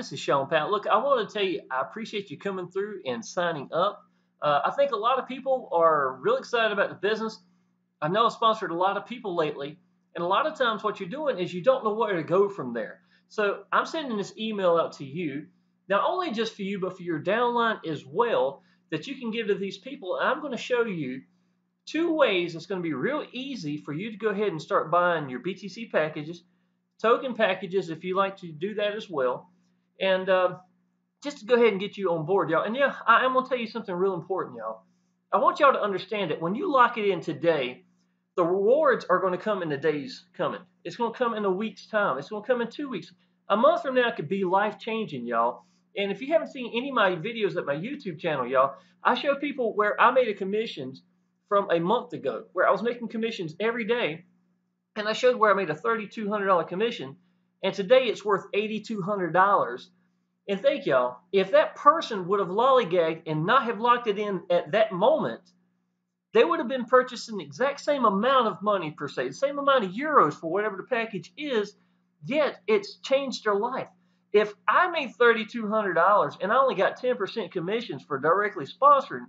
this is Shawn Powell. Look, I want to tell you, I appreciate you coming through and signing up. I think a lot of people are really excited about the business. I know I've sponsored a lot of people lately, and a lot of times what you're doing is you don't know where to go from there. So I'm sending this email out to you, not only just for you, but for your downline as well, that you can give to these people. And I'm going to show you two ways it's going to be real easy for you to go ahead and start buying your BTC packages, token packages if you like to do that as well, and just to go ahead and get you on board, y'all. And yeah, I am going to tell you something real important, y'all. I want y'all to understand that when you lock it in today, the rewards are going to come in the days coming. It's going to come in a week's time. It's going to come in 2 weeks. A month from now could be life-changing, y'all. And if you haven't seen any of my videos at my YouTube channel, y'all, I show people where I made a commissions from a month ago, where I was making commissions every day, and I showed where I made a $3,200 commission, and today it's worth $8,200. And think, y'all, if that person would have lollygagged and not have locked it in at that moment, they would have been purchasing the exact same amount of money per se, the same amount of euros for whatever the package is, yet it's changed their life. If I made $3,200 and I only got 10% commissions for directly sponsoring,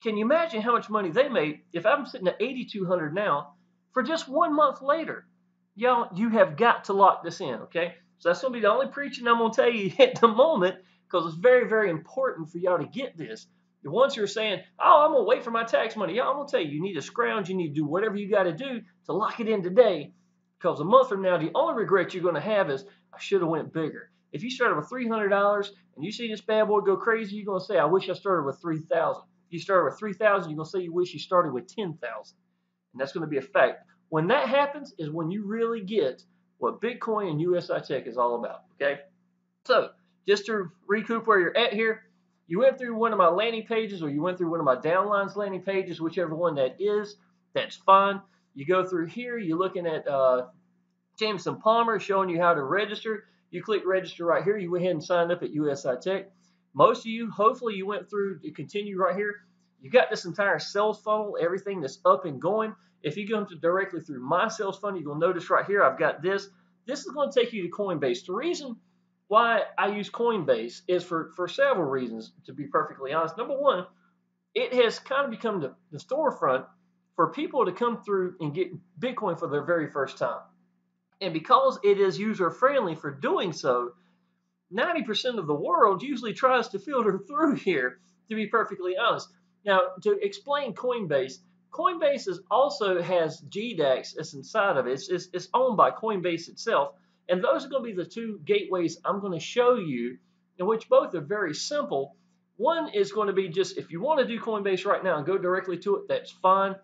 can you imagine how much money they made if I'm sitting at $8,200 now for just 1 month later? Y'all, you have got to lock this in, okay? So that's going to be the only preaching I'm going to tell you at the moment, because it's very, very important for y'all to get this. The ones who are saying, oh, I'm going to wait for my tax money. Yeah, I'm going to tell you, you need to scrounge. You need to do whatever you got to do to lock it in today, because a month from now, the only regret you're going to have is, I should have went bigger. If you started with $300 and you see this bad boy go crazy, you're going to say, I wish I started with $3,000. If you started with $3,000, you're going to say you wish you started with $10,000. And that's going to be a fact. When that happens is when you really get what Bitcoin and USI Tech is all about, okay? So just to recoup where you're at here, you went through one of my landing pages or you went through one of my downlines landing pages, whichever one that is, that's fine. You go through here, you're looking at Jameson Palmer showing you how to register. You click register right here. You went ahead and signed up at USI Tech. Most of you, hopefully you went through to continue right here. You got this entire sales funnel, everything that's up and going. If you go directly through my sales funnel, you're going to notice right here, I've got this. This is going to take you to Coinbase. The reason why I use Coinbase is for several reasons, to be perfectly honest. Number one, it has kind of become the storefront for people to come through and get Bitcoin for their very first time. And because it is user-friendly for doing so, 90% of the world usually tries to filter through here, to be perfectly honest. Now, to explain Coinbase, Coinbase also has GDAX that's inside of it. It's owned by Coinbase itself. And those are going to be the two gateways I'm going to show you, in which both are very simple. One is going to be just, if you want to do Coinbase right now and go directly to it, that's fine.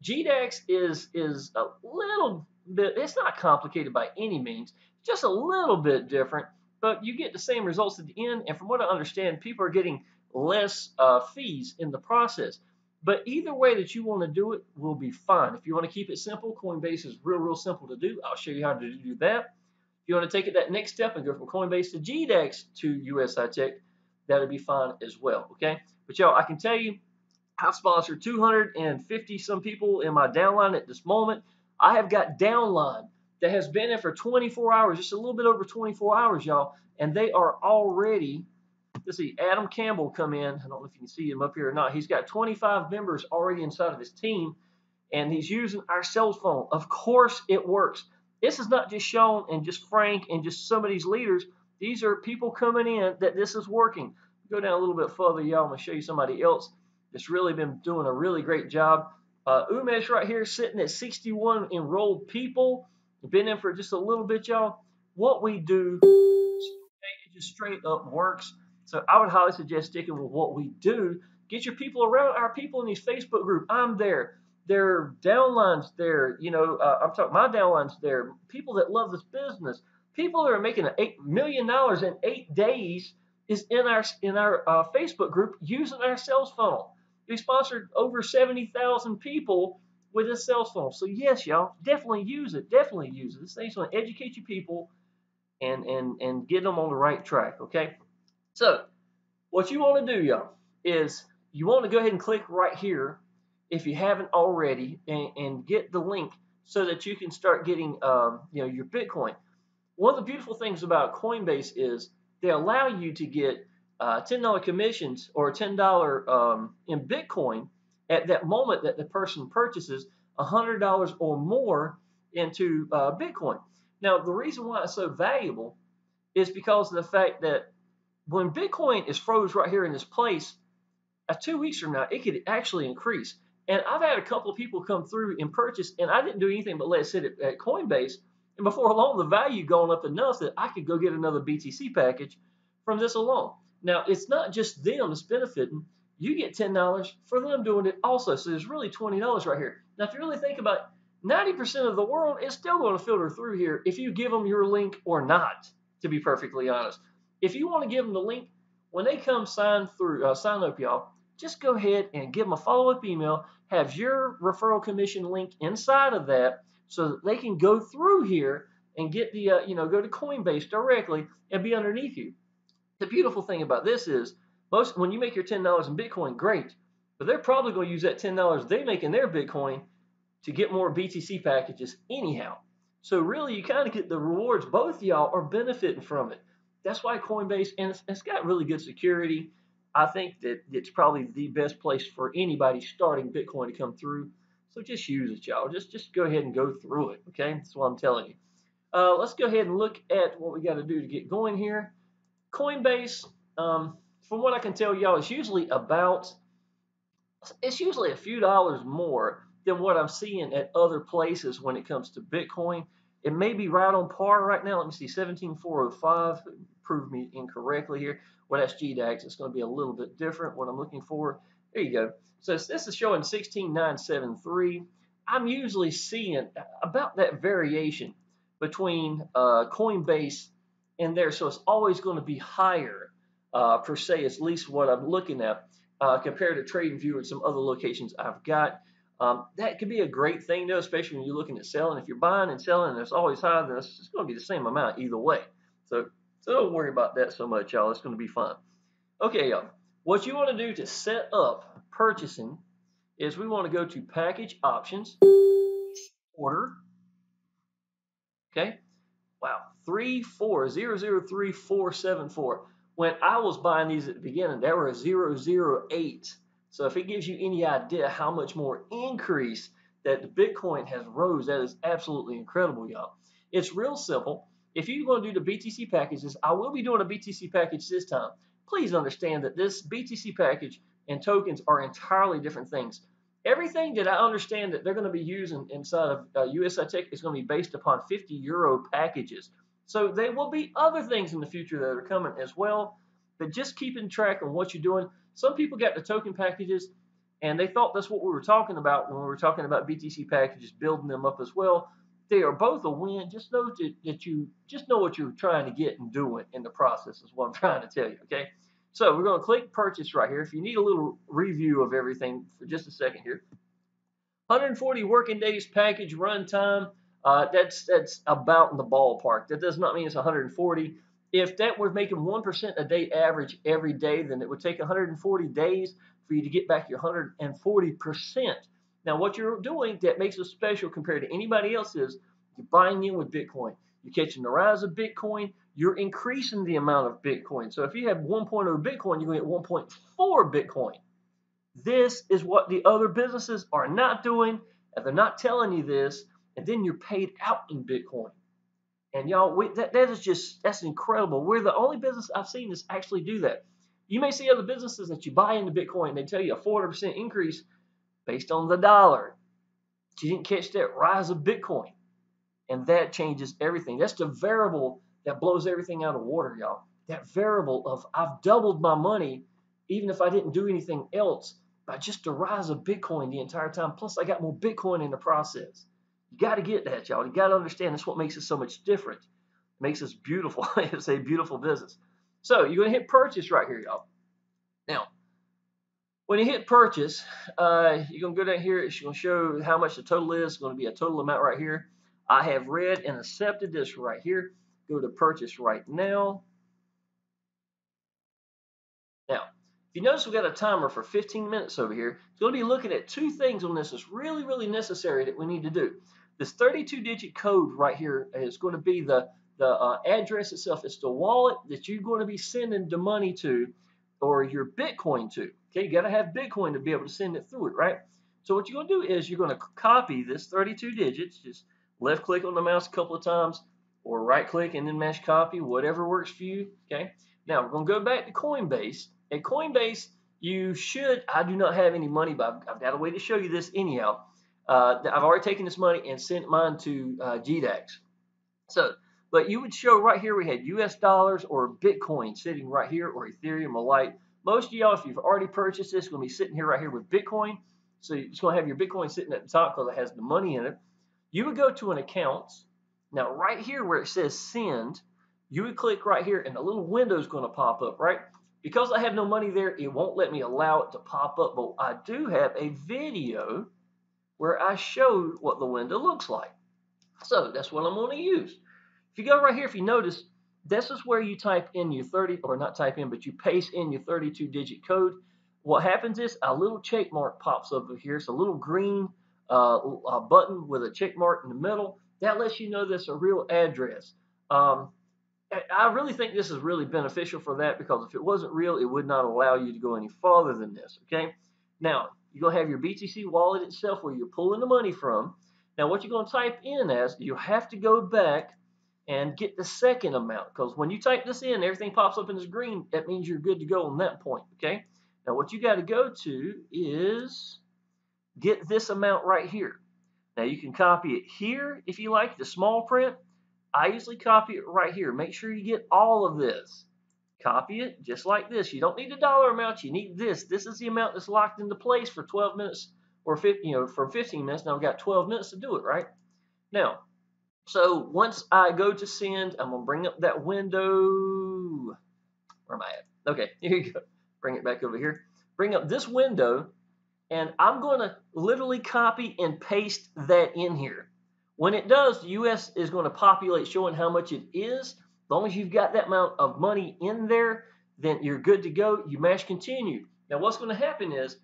GDAX is a little bit, it's not complicated by any means, just a little bit different, but you get the same results at the end. And from what I understand, people are getting less fees in the process. But either way that you want to do it will be fine. If you want to keep it simple, Coinbase is real simple to do. I'll show you how to do that. If you want to take it that next step and go from Coinbase to GDAX to USI Tech, that'll be fine as well, okay? But y'all, I can tell you, I've sponsored 250 some people in my downline at this moment. I have got downline that has been in for 24 hours, just a little bit over 24 hours, y'all, and they are already, let's see, Adam Campbell come in. I don't know if you can see him up here or not. He's got 25 members already inside of his team, and he's using our sales funnel. Of course it works. This is not just Shawn and just Frank and just some of these leaders. These are people coming in that this is working. Go down a little bit further, y'all. I'm going to show you somebody else that's really been doing a really great job. Umesh right here sitting at 61 enrolled people. Been in for just a little bit, y'all. What we do, it just straight up works. So I would highly suggest sticking with what we do. Get your people around our people in these Facebook group. I'm there. There are downlines there. You know, I'm talking my downlines there. People that love this business. People that are making $8 million in 8 days is in our Facebook group using our sales funnel. We sponsored over 70,000 people with this sales funnel. So yes, y'all, definitely use it. Definitely use it. This thing's going to educate your people and get them on the right track, okay? So what you want to do, y'all, is you want to go ahead and click right here if you haven't already and get the link so that you can start getting your Bitcoin. One of the beautiful things about Coinbase is they allow you to get $10 commissions or $10 in Bitcoin at that moment that the person purchases $100 or more into Bitcoin. Now, the reason why it's so valuable is because of the fact that when Bitcoin is froze right here in this place, 2 weeks from now, it could actually increase. And I've had a couple of people come through and purchase, and I didn't do anything but let it sit at Coinbase. And before long, the value gone up enough that I could go get another BTC package from this alone. Now, it's not just them that's benefiting. You get $10 for them doing it also. So there's really $20 right here. Now, if you really think about it, 90% of the world is still going to filter through here if you give them your link or not, to be perfectly honest. If you want to give them the link, when they come sign up, y'all, just go ahead and give them a follow-up email, have your referral commission link inside of that so that they can go through here and get the, go to Coinbase directly and be underneath you. The beautiful thing about this is when you make your $10 in Bitcoin, great, but they're probably going to use that $10 they make in their Bitcoin to get more BTC packages anyhow. So really, you kind of get the rewards. Both of y'all are benefiting from it. That's why Coinbase, and it's got really good security. I think that it's probably the best place for anybody starting Bitcoin to come through. So just use it, y'all. Just go ahead and go through it, okay? That's what I'm telling you. Let's go ahead and look at what we got to do to get going here. Coinbase, from what I can tell y'all, it's usually a few dollars more than what I'm seeing at other places when it comes to Bitcoin. It may be right on par right now. Let me see, 17,405. Prove me incorrectly here. Well, that's GDAX. It's going to be a little bit different. What I'm looking for. There you go. So this is showing 16,973. I'm usually seeing about that variation between Coinbase and there. So it's always going to be higher per se, at least what I'm looking at compared to TradingView and some other locations I've got. That could be a great thing, though, especially when you're looking at selling. If you're buying and selling and it's always high, then it's going to be the same amount either way. So don't worry about that so much, y'all. It's going to be fun. Okay, y'all. What you want to do to set up purchasing is we want to go to Package Options, Order. Okay. Wow, 34003474. When I was buying these at the beginning, they were 008. So if it gives you any idea how much more increase that the Bitcoin has rose, that is absolutely incredible, y'all. It's real simple. If you're going to do the BTC packages, I will be doing a BTC package this time. Please understand that this BTC package and tokens are entirely different things. Everything that I understand that they're going to be using inside of USI Tech is going to be based upon 50 euro packages. So there will be other things in the future that are coming as well, but just keeping track on what you're doing. Some people got the token packages, and they thought that's what we were talking about when we were talking about BTC packages, building them up as well. They are both a win. Just know that you just know what you're trying to get and doing in the process is what I'm trying to tell you, okay? So we're going to click purchase right here. If you need a little review of everything for just a second here. 140 working days package runtime. That's about in the ballpark. That does not mean it's 140. If that were making 1% a day average every day, then it would take 140 days for you to get back your 140%. Now, what you're doing that makes it special compared to anybody else is you're buying in with Bitcoin. You're catching the rise of Bitcoin. You're increasing the amount of Bitcoin. So if you have 1.0 Bitcoin, you're going to get 1.4 Bitcoin. This is what the other businesses are not doing, and they're not telling you this, and then you're paid out in Bitcoin. And y'all, that's incredible. We're the only business I've seen that's actually do that. You may see other businesses that you buy into Bitcoin, they tell you a 400% increase based on the dollar. But you didn't catch that rise of Bitcoin. And that changes everything. That's the variable that blows everything out of water, y'all. That variable of I've doubled my money even if I didn't do anything else by just the rise of Bitcoin the entire time. Plus, I got more Bitcoin in the process. You got to get that, y'all. You got to understand that's what makes it so much different. It makes us beautiful. It's a beautiful business. So you're going to hit purchase right here, y'all. Now, when you hit purchase, you're going to go down here. It's going to show how much the total is. It's going to be a total amount right here. I have read and accepted this right here. Go to purchase right now. Now, if you notice, we got a timer for 15 minutes over here. It's going to be looking at two things on this that's really, really necessary that we need to do. This 32-digit code right here is going to be the the address itself. It's the wallet that you're going to be sending the money to, or your Bitcoin to. Okay, you got to have Bitcoin to be able to send it through it, right? So what you're going to do is you're going to copy this 32 digits. Just left click on the mouse a couple of times, or right click and then mash copy, whatever works for you. Okay. Now we're going to go back to Coinbase. At Coinbase, you should. I do not have any money, but I've got a way to show you this anyhow. I've already taken this money and sent mine to GDAX. So, but you would show right here we had US dollars or Bitcoin sitting right here, or Ethereum or Lite. Most of y'all, if you've already purchased this, going to be sitting here right here with Bitcoin. So it's going to have your Bitcoin sitting at the top because it has the money in it. You would go to an account. Now right here where it says send, you would click right here and a little window is going to pop up, right? Because I have no money there, it won't let me allow it to pop up, but I do have a video where I showed what the window looks like. So that's what I'm going to use. If you go right here, if you notice, this is where you type in your 30, or not type in, but you paste in your 32-digit code. What happens is a little check mark pops up over here. It's a little green button with a check mark in the middle. That lets you know that's a real address. I really think this is really beneficial for that, because if it wasn't real, it would not allow you to go any farther than this, okay? Now, you're going to have your BTC wallet itself where you're pulling the money from. Now, what you're going to type in as, you have to go back and get the second amount, because when you type this in, everything pops up in this green. That means you're good to go on that point, okay? Now, what you got to go to is get this amount right here. Now, you can copy it here if you like, the small print. I usually copy it right here. Make sure you get all of this. Copy it just like this. You don't need the dollar amount. You need this. This is the amount that's locked into place for 12 minutes or 15, for 15 minutes. Now we've got 12 minutes to do it, right? Now, so once I go to send, I'm going to bring up that window. Where am I at? Okay, here you go. Bring it back over here. Bring up this window, and I'm going to literally copy and paste that in here. When it does, the US is going to populate showing how much it is. As long as you've got that amount of money in there, then you're good to go. You mash continue. Now, what's going to happen is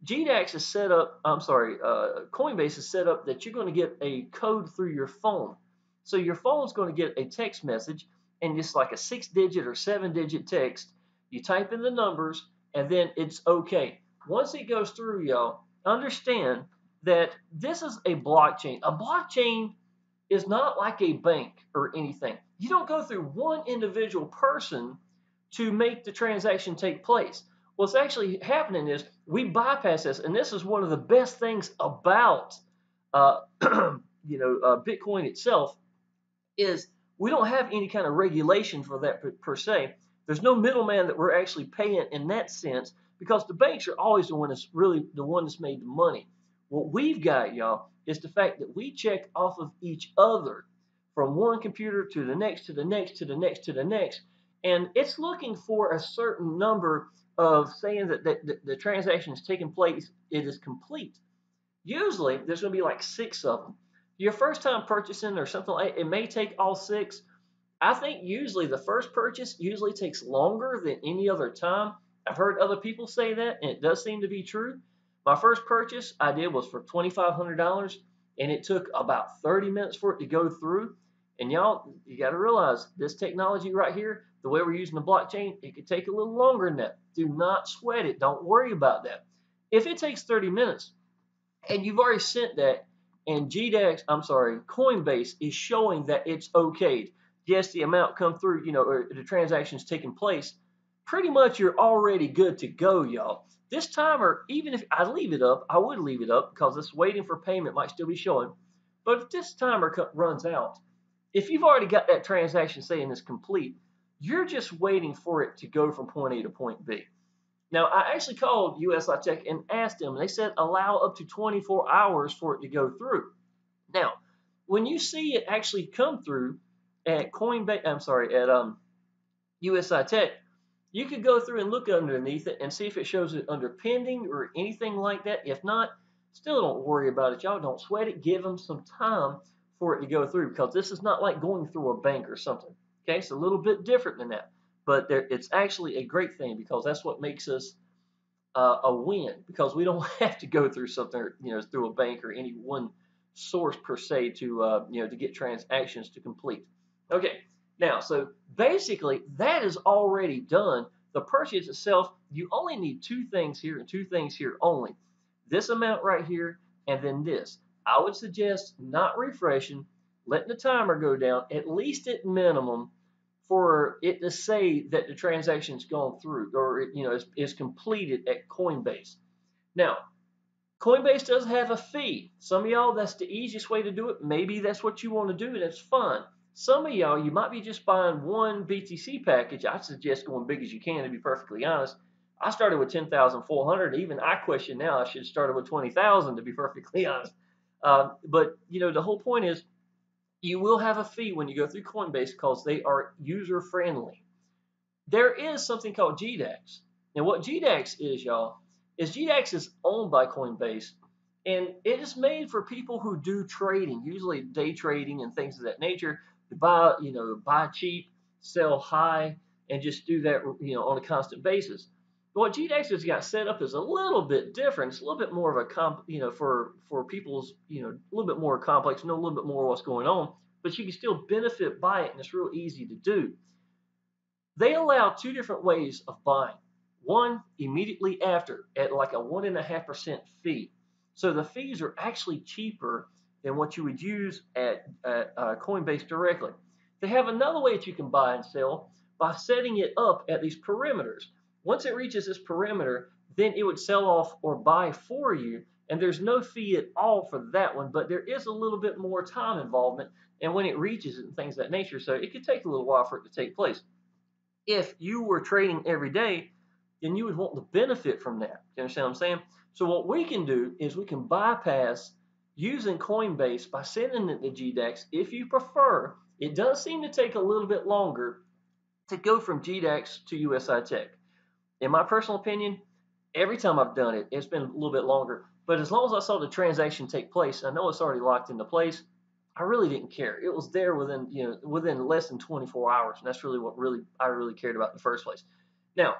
GDAX is set up, Coinbase is set up that you're going to get a code through your phone. So your phone's going to get a text message, and it's like a 6-digit or 7-digit text. You type in the numbers, and then it's okay. Once it goes through, y'all, understand that this is a blockchain. A blockchain is not like a bank or anything. You don't go through one individual person to make the transaction take place. What's actually happening is we bypass this, and this is one of the best things about Bitcoin itself, is we don't have any kind of regulation for that per se. There's no middleman that we're actually paying in that sense, because the banks are always the one that's really the one that's made the money. What we've got, y'all, is the fact that we check off of each other from one computer to the next, to the next, to the next, to the next. And it's looking for a certain number of saying that the transaction is taking place, it is complete. Usually, there's going to be like 6 of them. Your first time purchasing or something like it may take all 6. I think usually the first purchase usually takes longer than any other time. I've heard other people say that, and it does seem to be true. My first purchase I did was for $2,500, and it took about 30 minutes for it to go through. And y'all, you got to realize this technology right here, the way we're using the blockchain, it could take a little longer than that. Do not sweat it. Don't worry about that. If it takes 30 minutes and you've already sent that, and Coinbase is showing that it's okayed. Yes, the amount come through, or the transaction's taking place. Pretty much you're already good to go, y'all. This timer, even if I leave it up, I would leave it up because this waiting for payment might still be showing. But if this timer runs out, if you've already got that transaction saying it's complete, you're just waiting for it to go from point A to point B. Now, I actually called USI Tech and asked them, and they said allow up to 24 hours for it to go through. Now, when you see it actually come through at USI Tech, you could go through and look underneath it and see if it shows it under pending or anything like that. If not, still don't worry about it, y'all. Don't sweat it. Give them some time for it to go through, because this is not like going through a bank or something. Okay, it's a little bit different than that. But it's actually a great thing, because that's what makes us a win, because we don't have to go through something, through a bank or any one source per se to to get transactions to complete. Okay, Now, so basically, that is already done. The purchase itself, you only need two things here and two things here only. This amount right here, and then this. I would suggest not refreshing, letting the timer go down, at least at minimum, for it to say that the transaction's gone through or is completed at Coinbase. Now, Coinbase does have a fee. Some of y'all, that's the easiest way to do it. Maybe that's what you want to do. That's fun. Some of y'all, you might be just buying one BTC package. I suggest going big as you can, to be perfectly honest. I started with 10,400. Even I question now I should have started with 20,000, to be perfectly honest. But the whole point is you will have a fee when you go through Coinbase because they are user friendly. There is something called GDAX. And what GDAX is, y'all, is GDAX is owned by Coinbase, and it is made for people who do trading, usually day trading and things of that nature, to buy cheap, sell high, and just do that, on a constant basis. But what GDAX has got set up is a little bit different. It's a little bit more of a for people's, a little bit more complex, know a little bit more what's going on, but you can still benefit by it, and it's real easy to do. They allow two different ways of buying. One immediately after at like a 1.5% fee. So the fees are actually cheaper than what you would use at Coinbase directly. They have another way that you can buy and sell by setting it up at these perimeters. Once it reaches this perimeter, then it would sell off or buy for you, and there's no fee at all for that one, but there is a little bit more time involvement and when it reaches it and things of that nature, so it could take a little while for it to take place. If you were trading every day, then you would want to benefit from that. You understand what I'm saying? So what we can do is we can bypass using Coinbase by sending it to GDAX if you prefer. It does seem to take a little bit longer to go from GDAX to USI Tech. In my personal opinion, every time I've done it, it's been a little bit longer. But as long as I saw the transaction take place, I know it's already locked into place. I really didn't care. It was there within less than 24 hours, and that's really what I really cared about in the first place. Now,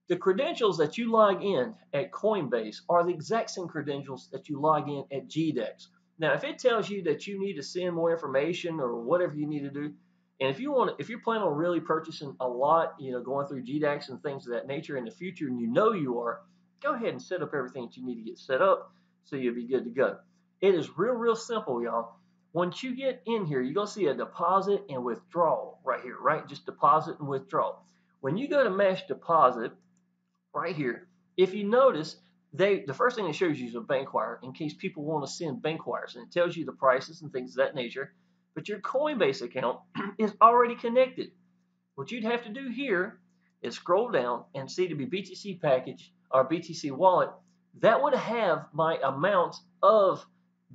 the credentials that you log in at Coinbase are the exact same credentials that you log in at GDEX. Now, if it tells you that you need to send more information or whatever you need to do, and if you're planning on really purchasing a lot, going through GDEX and things of that nature in the future, and you are, go ahead and set up everything that you need to get set up so you'll be good to go. It is real simple, y'all. Once you get in here, you're going to see a deposit and withdrawal right here, right? Just deposit and withdrawal. When you go to match deposit, right here, if you notice, the first thing it shows you is a bank wire in case people want to send bank wires, and it tells you the prices and things of that nature. But your Coinbase account is already connected. What you'd have to do here is scroll down and see the BTC package or BTC wallet. That would have my amount of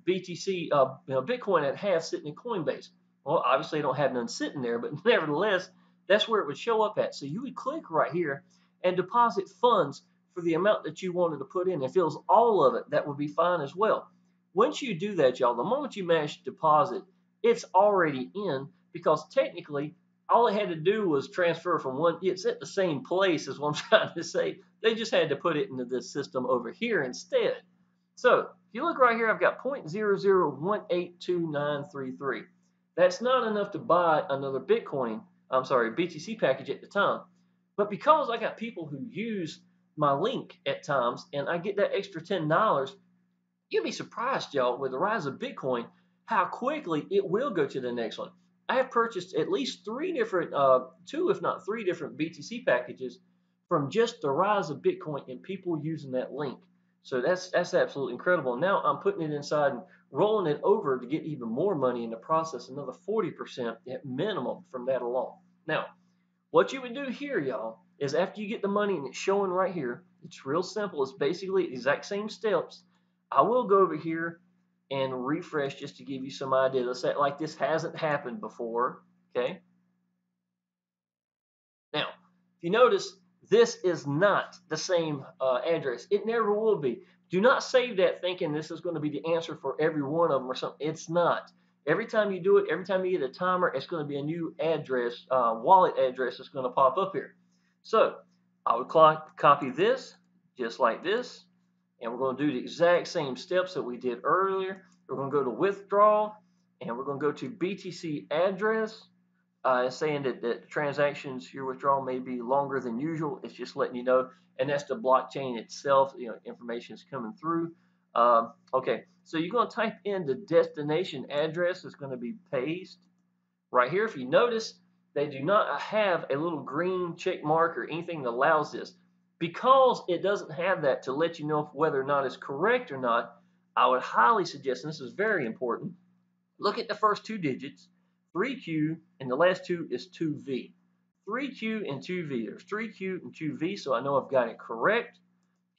BTC, Bitcoin at half sitting in Coinbase. Well, obviously I don't have none sitting there, but nevertheless, that's where it would show up at. So you would click right here and deposit funds for the amount that you wanted to put in. If it was all of it, that would be fine as well. Once you do that, y'all, the moment you mash deposit, it's already in because technically all it had to do was transfer from one. It's at the same place as what I'm trying to say. They just had to put it into this system over here instead. So if you look right here, I've got 0.00182933. That's not enough to buy another BTC package at the time. But because I got people who use my link at times and I get that extra $10, you'd be surprised, y'all, with the rise of Bitcoin, how quickly it will go to the next one. I have purchased at least two if not three different BTC packages from just the rise of Bitcoin and people using that link. So that's absolutely incredible. Now I'm putting it inside and rolling it over to get even more money in the process, another 40% at minimum from that alone. Now, what you would do here, y'all, is after you get the money and it's showing right here, it's real simple. It's basically the exact same steps. I will go over here and refresh just to give you some idea. Let's say like this hasn't happened before, okay? Now, if you notice, this is not the same address. It never will be. Do not save that thinking this is going to be the answer for every one of them or something. It's not. Every time you do it, every time you get a timer, it's going to be a new address, wallet address that's going to pop up here. So I would copy this just like this, and we're going to do the exact same steps that we did earlier. We're going to go to withdraw, and we're going to go to BTC address. It's saying that transactions, your withdrawal may be longer than usual. It's just letting you know, and that's the blockchain itself. Information is coming through. Okay, so you're going to type in the destination address. It's going to be paste right here. If you notice, they do not have a little green check mark or anything that allows this. Because it doesn't have that to let you know whether or not it's correct or not, I would highly suggest, and this is very important, look at the first two digits, 3Q, and the last two is 2V. 3Q and 2V. There's 3Q and 2V, so I know I've got it correct.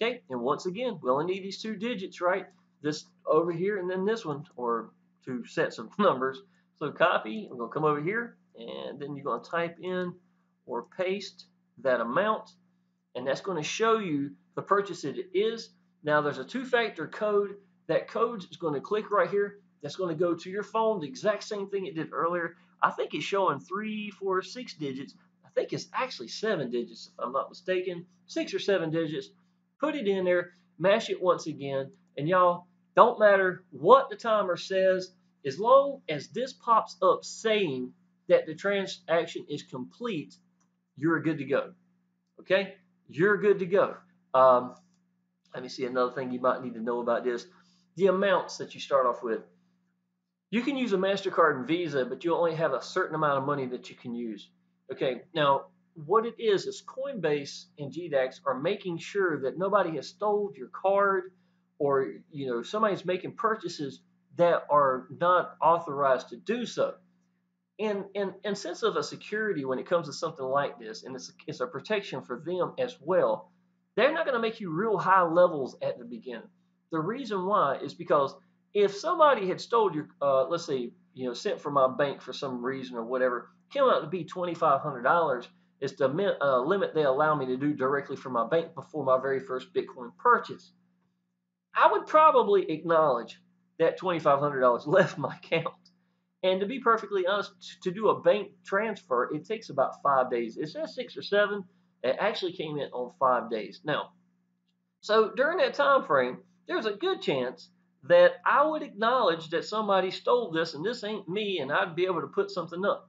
Okay, and once again, we only need these two digits, right? This over here and then this one, or two sets of numbers. So copy, I'm going to come over here, and then you're going to type in or paste that amount, and that's going to show you the purchase that it is. Now there's a two-factor code. That code is going to click right here. That's going to go to your phone, the exact same thing it did earlier. I think it's showing 3, 4, 6 digits. I think it's actually 7 digits, if I'm not mistaken. 6 or 7 digits. Put it in there, mash it once again, and y'all, don't matter what the timer says, as long as this pops up saying that the transaction is complete, you're good to go. Okay? You're good to go. Let me see another thing you might need to know about this. The amounts that you start off with. You can use a MasterCard and Visa, but you only have a certain amount of money that you can use. Okay, now what it is Coinbase and GDAX are making sure that nobody has stole your card, or somebody's making purchases that are not authorized to do so. And sense of a security when it comes to something like this, and it's a protection for them as well. They're not going to make you real high levels at the beginning. The reason why is because if somebody had stole your, let's say, sent from my bank for some reason or whatever, came out to be $2,500 is the limit they allow me to do directly from my bank before my very first Bitcoin purchase. I would probably acknowledge that $2,500 left my account. And to be perfectly honest, to do a bank transfer, it takes about 5 days. It says 6 or 7. It actually came in on 5 days. Now, so during that time frame, there's a good chance that I would acknowledge that somebody stole this and this ain't me, and I'd be able to put something up.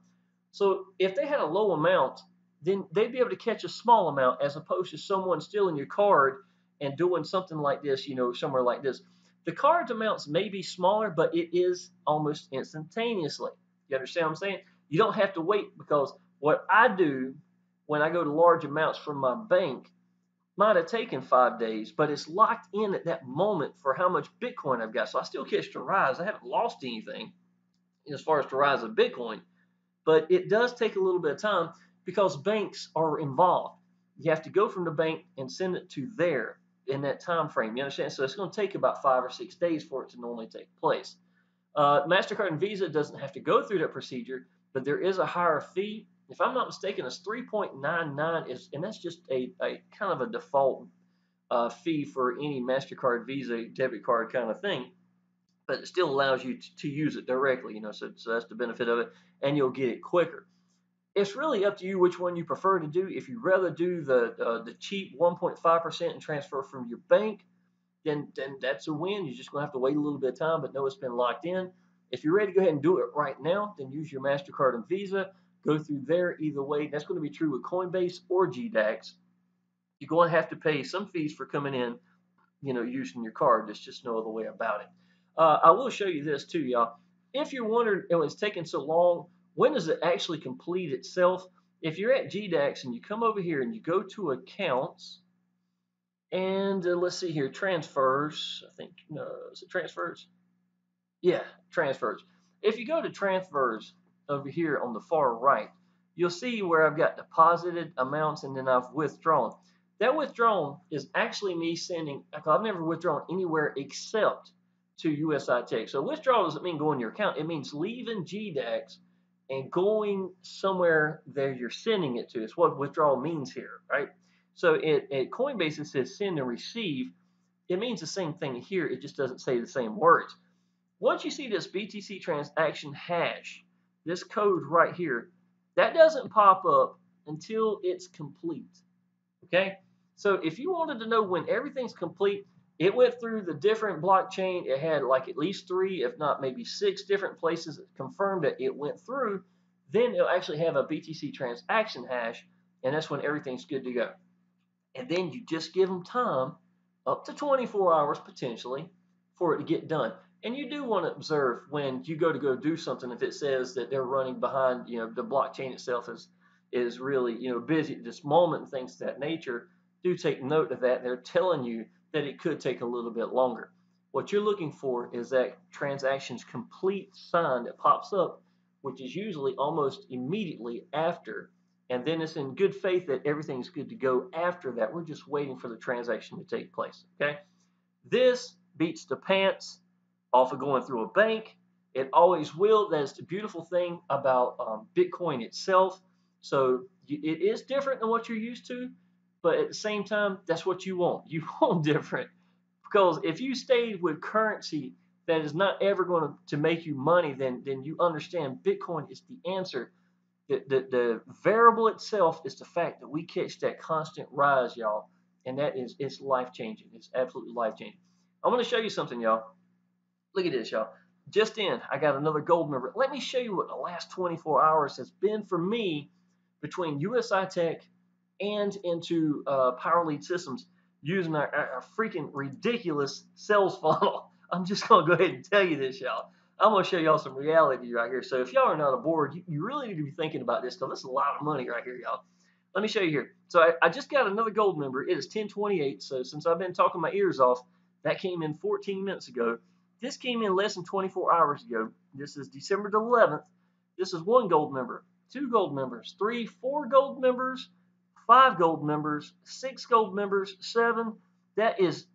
So if they had a low amount, then they'd be able to catch a small amount as opposed to someone stealing your card and doing something like this, somewhere like this. The card's amounts may be smaller, but it is almost instantaneously. You understand what I'm saying? You don't have to wait, because what I do when I go to large amounts from my bank might have taken 5 days, but it's locked in at that moment for how much Bitcoin I've got. So I still catch the rise. I haven't lost anything as far as the rise of Bitcoin, but it does take a little bit of time because banks are involved. You have to go from the bank and send it to there in that time frame. You understand? So it's going to take about 5 or 6 days for it to normally take place. MasterCard and Visa doesn't have to go through that procedure, but there is a higher fee. If I'm not mistaken, it's 3.99, and that's just a kind of a default fee for any MasterCard, Visa, debit card kind of thing. But it still allows you to use it directly, so that's the benefit of it, and you'll get it quicker. It's really up to you which one you prefer to do. If you rather do the cheap 1.5% and transfer from your bank, then that's a win. You're just going to have to wait a little bit of time, but know it's been locked in. If you're ready to go ahead and do it right now, then use your MasterCard and Visa. Go through there either way. That's going to be true with Coinbase or GDAX. You're going to have to pay some fees for coming in, using your card. There's just no other way about it. I will show you this too, y'all. If you're wondering, it's taking so long, when does it actually complete itself? If you're at GDAX and you come over here and you go to accounts, and let's see here, transfers. I think, no, is it transfers? Yeah, transfers. If you go to transfers over here on the far right, you'll see where I've got deposited amounts and then I've withdrawn. That withdrawn is actually me sending. I've never withdrawn anywhere except to USI Tech. So withdrawal doesn't mean going to your account. It means leaving GDAX and going somewhere that you're sending it to. It's what withdrawal means here, right? So at Coinbase it says send and receive. It means the same thing here. It just doesn't say the same words. Once you see this BTC transaction hash, this code right here, that doesn't pop up until it's complete. Okay? So if you wanted to know when everything's complete, it went through the different blockchain. It had like at least 3, if not maybe 6 different places that confirmed that it went through. Then it'll actually have a BTC transaction hash, and that's when everything's good to go. And then you just give them time, up to 24 hours potentially, for it to get done. And you do want to observe when you go do something, if it says that they're running behind, the blockchain itself is really busy at this moment and things of that nature. Do take note of that. They're telling you that it could take a little bit longer. What you're looking for is that transactions complete sign that pops up, which is usually almost immediately after, and then it's in good faith that everything's good to go after that. We're just waiting for the transaction to take place. Okay, this beats the pants off of going through a bank. It always will. That's the beautiful thing about Bitcoin itself. So it is different than what you're used to, but at the same time, that's what you want. You want different, because if you stayed with currency that is not ever going to make you money, then you understand Bitcoin is the answer. The variable itself is the fact that we catch that constant rise, y'all, and it's life changing. It's absolutely life changing. I'm going to show you something, y'all. Look at this, y'all. Just in, I got another gold member. Let me show you what the last 24 hours has been for me between USI Tech and into Power Lead Systems using our freaking ridiculous sales funnel. I'm just going to go ahead and tell you this, y'all. I'm going to show y'all some reality right here. So if y'all are not aboard, you really need to be thinking about this, because this is a lot of money right here, y'all. Let me show you here. So I just got another gold member. It is 10:28. So since I've been talking my ears off, that came in 14 minutes ago. This came in less than 24 hours ago. This is December the 11th. This is one gold member, two gold members, three, four gold members, five gold members, six gold members, seven. That is,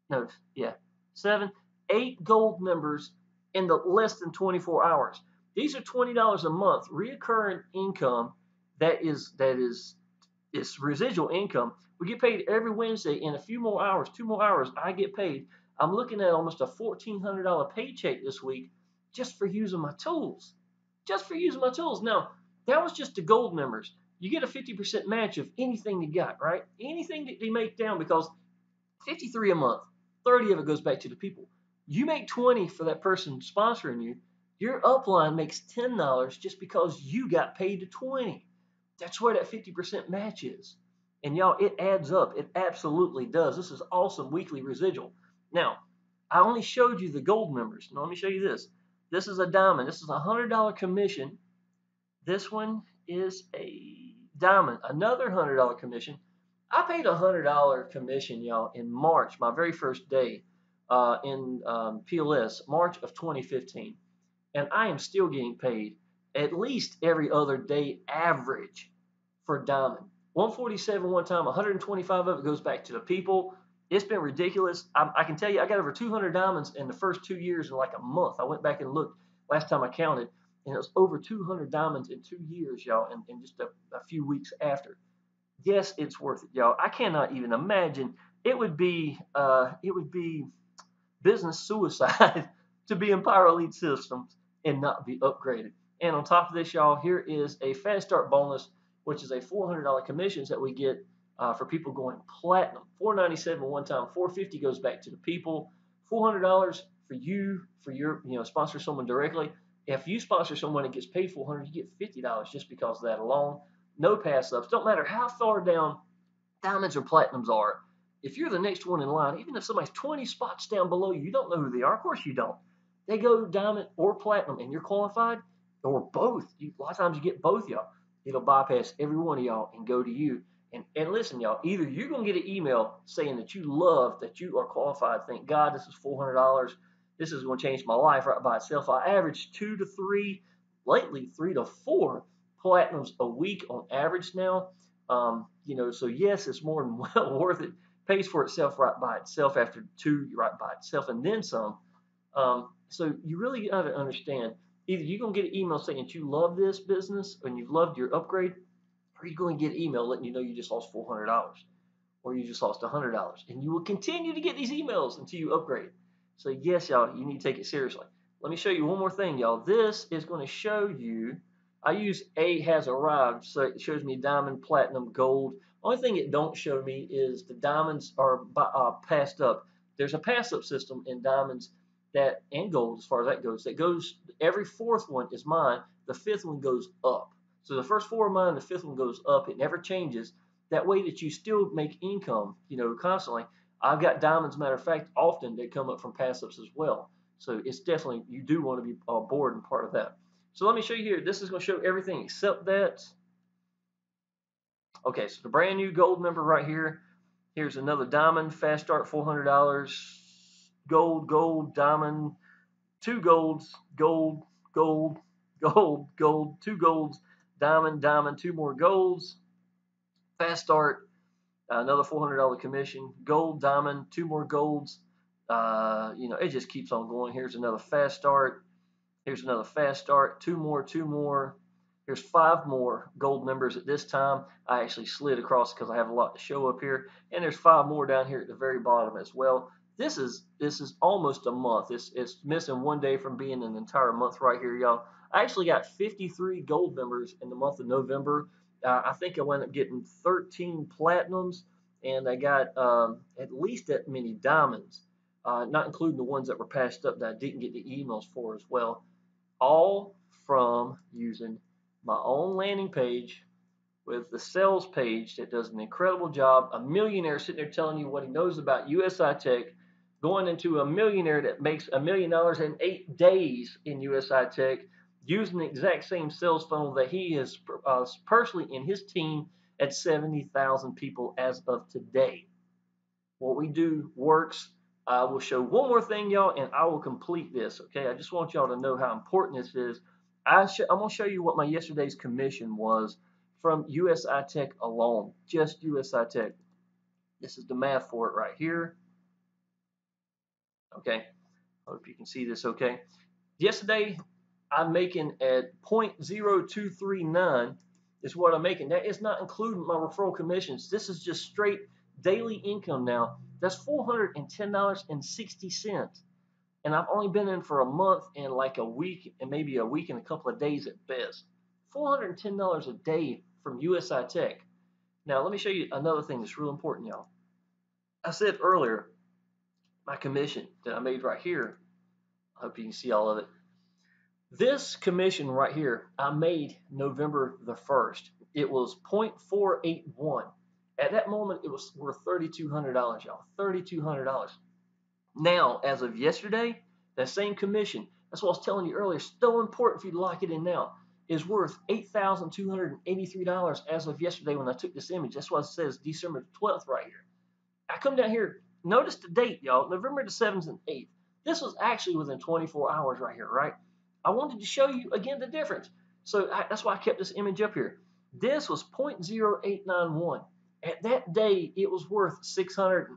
no, yeah, seven, eight gold members in the less than 24 hours. These are $20 a month, reoccurring income. It's residual income. We get paid every Wednesday. In a few more hours, 2 more hours, I get paid. I'm looking at almost a $1,400 paycheck this week just for using my tools. Just for using my tools. Now, that was just the gold members. You get a 50% match of anything you got, right? Anything that they make down, because 53 a month, 30 of it goes back to the people. You make 20 for that person sponsoring you. Your upline makes $10 just because you got paid to 20. That's where that 50% match is. And y'all, it adds up. It absolutely does. This is awesome weekly residual. Now, I only showed you the gold members. Now, let me show you this. This is a diamond. This is a $100 commission. This one is a diamond, another $100 commission. I paid a $100 commission, y'all, in March, my very first day in PLS, March of 2015. And I am still getting paid at least every other day average for diamond. 147 one time, 125 of it goes back to the people. It's been ridiculous. I can tell you, I got over 200 diamonds in the first 2 years in like a month. I went back and looked last time I counted, and it was over 200 diamonds in 2 years, y'all, and just a few weeks after. Yes, it's worth it, y'all. I cannot even imagine. It would be business suicide to be in Power Lead Systems and not be upgraded. And on top of this, y'all, here is a fast start bonus, which is a $400 commissions that we get for people going platinum. $497 one time, $450 goes back to the people, $400 for you for your sponsor someone directly. If you sponsor someone that gets paid $400, you get $50 just because of that alone. No pass ups. Don't matter how far down diamonds or platinums are. If you're the next one in line, even if somebody's 20 spots down below you, you don't know who they are. Of course you don't. They go diamond or platinum, and you're qualified, or both. A lot of times you get both, y'all. It'll bypass every one of y'all and go to you. And listen, y'all, either you're going to get an email saying that you love, that you are qualified. Thank God, this is $400. This is going to change my life right by itself. I average 2 to 3, lately 3 to 4 platinums a week on average now. So yes, it's more than well worth it. Pays for itself right by itself after 2, right by itself, and then some. So you really got to understand, either you're going to get an email saying that you love this business and you've loved your upgrade, or you're going to get an email letting you know you just lost $400 or you just lost $100. And you will continue to get these emails until you upgrade. So yes, y'all, you need to take it seriously. Let me show you one more thing, y'all. This is going to show you, I use A has arrived, so it shows me diamond, platinum, gold. Only thing it don't show me is the diamonds are passed up. There's a pass up system in diamonds and gold, as far as that goes. Every fourth one is mine. the fifth one goes up. So the first four of mine, the fifth one goes up. It never changes. That way that you still make income, constantly. I've got diamonds, matter of fact, often they come up from passives as well. So it's definitely, you do want to be board and part of that. So let me show you here. This is going to show everything except that. Okay, so the brand new gold member right here. Here's another diamond, fast start, $400. Gold, diamond, two golds, gold, two golds, diamond, two more golds, fast start, another $400 commission, gold, diamond, two more golds. It just keeps on going. Here's another fast start. Here's another fast start. Two more. Here's five more gold members at this time. I actually slid across because I have a lot to show up here. And there's five more down here at the very bottom as well. This is almost a month. It's missing one day from being an entire month right here, y'all. I actually got 53 gold members in the month of November. I think I wound up getting 13 platinums, and I got at least that many diamonds, not including the ones that were passed up that I didn't get the emails for as well. All from using my own landing page with the sales page that does an incredible job. A millionaire sitting there telling you what he knows about USI Tech, going into a millionaire that makes $1 million in 8 days in USI Tech, using the exact same sales funnel that he is personally in his team at 70,000 people as of today. What we do works. I will show one more thing, y'all, and I will complete this, okay? I just want y'all to know how important this is. I'm going to show you what my yesterday's commission was from USI Tech alone, just USI Tech. This is the math for it right here. Okay, hope you can see this okay. Yesterday, I'm making at 0.0239 is what I'm making. That is not including my referral commissions. This is just straight daily income now. That's $410.60. And I've only been in for a month and like a week and maybe a week and a couple of days at best. $410 a day from USI Tech. Now, let me show you another thing that's real important, y'all. I said earlier, my commission that I made right here, I hope you can see all of it. This commission right here, I made November the 1st. It was 0.481. At that moment, it was worth $3,200, y'all. $3,200. Now, as of yesterday, that same commission, that's what I was telling you earlier, still important for you to lock it in now, is worth $8,283 as of yesterday when I took this image. That's what it says December 12th right here. I come down here, notice the date, y'all, November the 7th and 8th. This was actually within 24 hours right here, right? I wanted to show you, again, the difference. So that's why I kept this image up here. This was 0.0891. At that day, it was worth $650.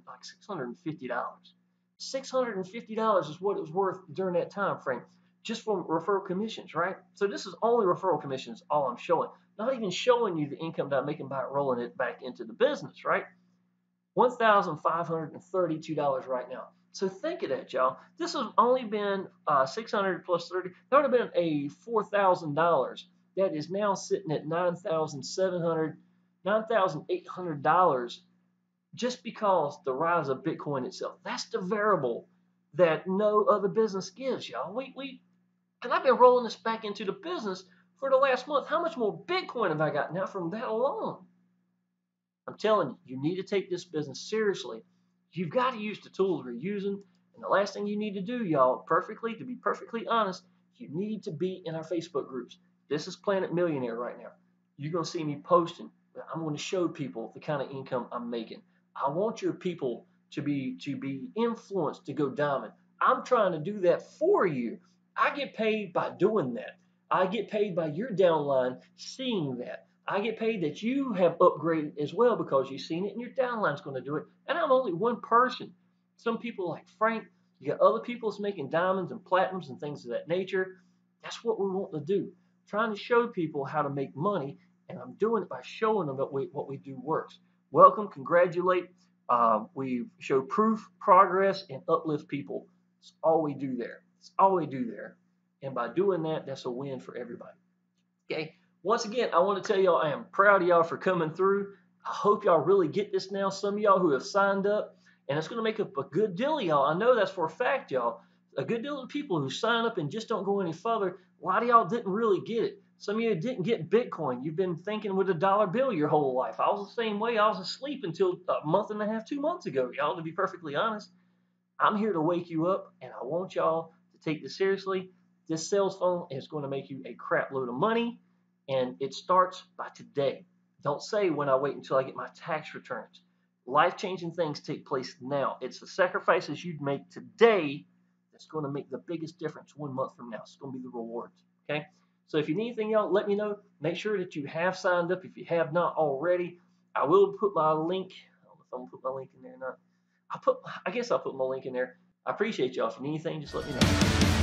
$650 is what it was worth during that time frame, just from referral commissions, right? So this is only referral commissions, all I'm showing. Not even showing you the income that I'm making by rolling it back into the business, right? $1,532 right now. So think of that, y'all. This has only been 600 plus 30. That would have been a $4,000. That is now sitting at $9,800 just because the rise of Bitcoin itself. That's the variable that no other business gives, y'all. And I've been rolling this back into the business for the last month. How much more Bitcoin have I got now from that alone? I'm telling you, you need to take this business seriously. You've got to use the tools we're using. And the last thing you need to do, y'all, to be perfectly honest, you need to be in our Facebook groups. This is Planet Millionaire right now. You're going to see me posting. I'm going to show people the kind of income I'm making. I want your people to be influenced to go diamond. I'm trying to do that for you. I get paid by doing that. I get paid by your downline seeing that. I get paid that you have upgraded as well because you've seen it and your downline's going to do it. And I'm only one person. Some people like Frank, you got other people that's making diamonds and platinums and things of that nature. That's what we want to do. Trying to show people how to make money, and I'm doing it by showing them that what we do works. Welcome, congratulate. We show proof, progress, and uplift people. It's all we do there. It's all we do there. And by doing that, that's a win for everybody. Okay. Once again, I want to tell y'all I am proud of y'all for coming through. I hope y'all really get this now. Some of y'all who have signed up, and it's going to make up a good deal of y'all. I know that's for a fact, y'all. A good deal of people who sign up and just don't go any further. A lot of y'all didn't really get it. Some of you didn't get Bitcoin. You've been thinking with a dollar bill your whole life. I was the same way. I was asleep until a month and a half, 2 months ago, y'all, to be perfectly honest. I'm here to wake you up, and I want y'all to take this seriously. This sales funnel is going to make you a crap load of money, and it starts by today. Don't say when I wait until I get my tax returns. Life-changing things take place now. It's the sacrifices you'd make today that's going to make the biggest difference 1 month from now. It's going to be the rewards, okay? So if you need anything else, let me know. Make sure that you have signed up if you have not already. I will put my link. I don't know if I'm going to put my link in there or not. I guess I'll put my link in there. I appreciate y'all. If you need anything, just let me know.